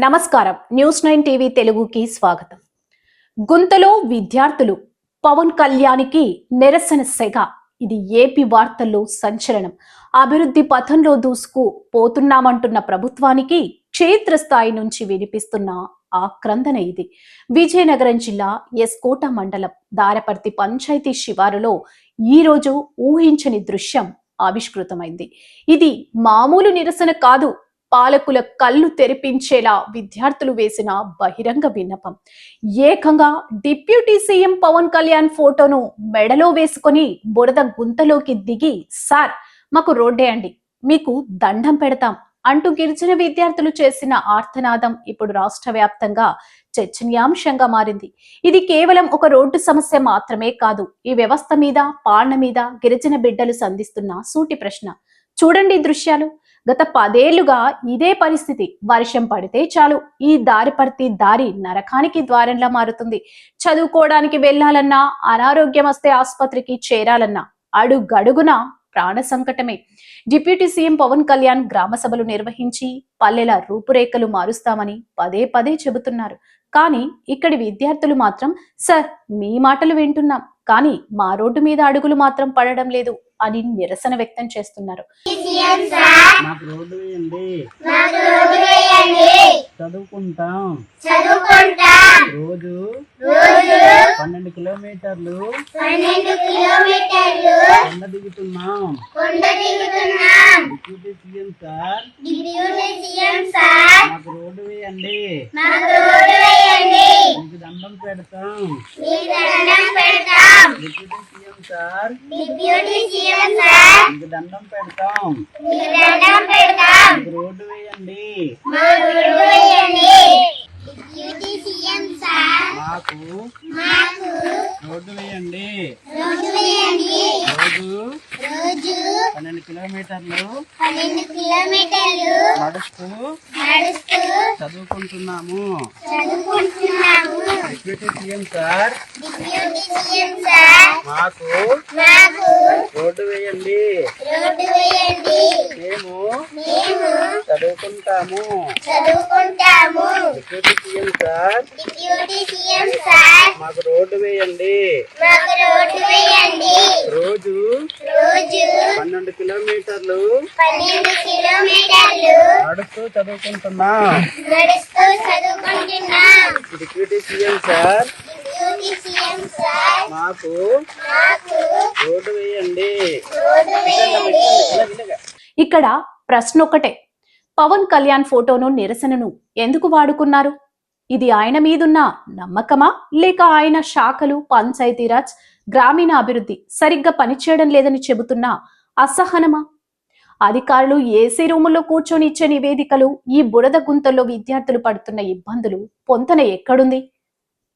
నమస్కారం. News 9 TV తెలుగుకి స్వాగతం. గుంతలో విద్యార్థులు పవన్ కళ్యాణ్కి నిరసన సెగ. ఇది ఏపీ వార్తల్లో సంచలనం. అభివృద్ధి పథంలో దూసుకు పోతున్నామంటున్న ప్రభుత్వానికి క్షేత్రస్థాయి నుంచి వినిపిస్తున్న ఆక్రందన ఇది. విజయనగరం జిల్లా ఎస్కోట మండలం దారపర్తి పంచాయతీ శివారులో ఈ రోజు ఊహించని దృశ్యం ఆవిష్కృతమైంది. ఇది మామూలు నిరసన కాదు, పాలకుల కళ్ళు తెరిపించేలా విద్యార్థులు వేసిన బహిరంగ విన్నపం. ఏకంగా డిప్యూటీ సీఎం పవన్ కళ్యాణ్ ఫోటోను మెడలో వేసుకొని బురద గుంతలోకి దిగి, సార్ మాకు రోడ్డేయండి, మీకు దండం పెడతాం అంటూ గిరిజన విద్యార్థులు చేసిన ఆర్తనాదం ఇప్పుడు రాష్ట్ర వ్యాప్తంగా చర్చనీయాంశంగా మారింది. ఇది కేవలం ఒక రోడ్డు సమస్య మాత్రమే కాదు, ఈ వ్యవస్థ మీద, పాలన మీద గిరిజన బిడ్డలు సంధిస్తున్న సూటి ప్రశ్న. చూడండి దృశ్యాలు. గత 10 ఏళ్లుగా ఇదే పరిస్థితి. వర్షం పడితే చాలు ఈ దారి నరకానికి ద్వారంలా మారుతుంది. చదువుకోవడానికి వెళ్లాలన్నా, అనారోగ్యం వస్తే ఆసుపత్రికి చేరాలన్నా అడుగడుగున ప్రాణ సంకటమే. డిప్యూటీ సీఎం పవన్ కళ్యాణ్ గ్రామ సభలు నిర్వహించి పల్లెల రూపురేఖలు మారుస్తామని పదే పదే చెబుతున్నారు. కానీ ఇక్కడి విద్యార్థులు మాత్రం, సార్ మీ మాటలు వింటున్నాం కానీ మా రోడ్డు మీద అడుగులు మాత్రం పడడం లేదు అని నిరసన వ్యక్తం చేస్తున్నారు. చదువుకుంటాం రోజు 12 కిలోమీటర్లు కొండ దిగుతున్నాం. డిప్యూటీ సీఎం సార్ మాకు రోడ్డు వేయండి, మీకు దండం పెడతాం. డిప్యూటీ సీఎం సార్ మీకు దండం పెడతాం, మీకు రోడ్డు వేయండి, మాకు రోడ్డు వేయండి. రోజు 12 కిలోమీటర్లు నడుస్తూ చదువుకుంటున్నాము. డిప్యూటీ సీఎం సార్ మాకు రోడ్డు వేయండి, మేము చదువుకుంటాము. డిప్యూటీ సీఎం సార్ మాకు రోడ్డు వేయండి. రోజు 12 కిలోమీటర్లు నడుస్తూ చదువుకుంటున్నాం. డిప్యూటీ సీఎం సార్ మాకు రోడ్డు వేయండి. ఇక్కడ ప్రశ్న ఒకటే, పవన్ కళ్యాణ్ ఫోటోను నిరసనను ఎందుకు వాడుకున్నారు? ఇది ఆయన మీదున్న నమ్మకమా, లేక ఆయన శాఖలు పంచాయతీరాజ్, గ్రామీణ అభివృద్ధి సరిగ్గా పనిచేయడం లేదని చెబుతున్న అసహనమా? అధికారులు ఏసీ రూముల్లో కూర్చొని ఇచ్చే నివేదికలు, ఈ బురద గుంతల్లో విద్యార్థులు పడుతున్న ఇబ్బందులు పొంతన ఎక్కడుంది?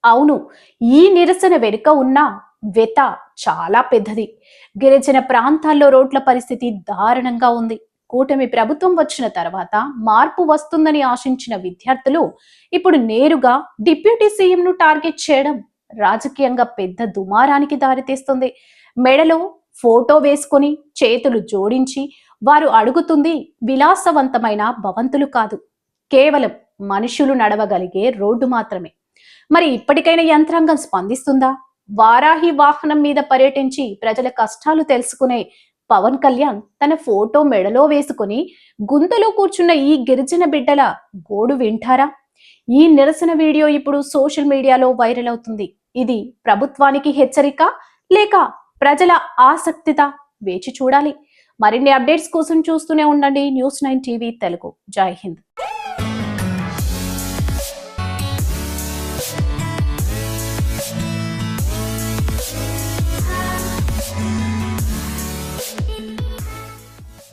అవును, ఈ నిరసన వెనుక ఉన్న వెత చాలా పెద్దది. గిరిజన ప్రాంతాల్లో రోడ్ల పరిస్థితి దారుణంగా ఉంది. కూటమి ప్రభుత్వం వచ్చిన తర్వాత మార్పు వస్తుందని ఆశించిన విద్యార్థులు ఇప్పుడు నేరుగా డిప్యూటీ సీఎంను టార్గెట్ చేయడం రాజకీయంగా పెద్ద దుమారానికి దారితీస్తుంది. మెడలో ఫోటో వేసుకొని చేతులు జోడించి వారు అడుగుతుంది విలాసవంతమైన భవంతులు కాదు, కేవలం మనుషులు నడవగలిగే రోడ్డు మాత్రమే. మరి ఇప్పటికైనా యంత్రాంగం స్పందిస్తుందా? వారాహి వాహనం మీద పర్యటించి ప్రజల కష్టాలు తెలుసుకునే పవన్ కళ్యాణ్ తన ఫోటో మెడలో వేసుకుని గుంతలో కూర్చున్న ఈ గిరిజన బిడ్డల గోడు వింటారా? ఈ నిరసన వీడియో ఇప్పుడు సోషల్ మీడియాలో వైరల్ అవుతుంది. ఇది ప్రభుత్వానికి హెచ్చరిక లేక ప్రజల ఆసక్తిత? వేచి చూడాలి. మరిన్ని అప్డేట్స్ కోసం చూస్తూనే ఉండండి న్యూస్ 9 టీవీ తెలుగు. జై హింద్.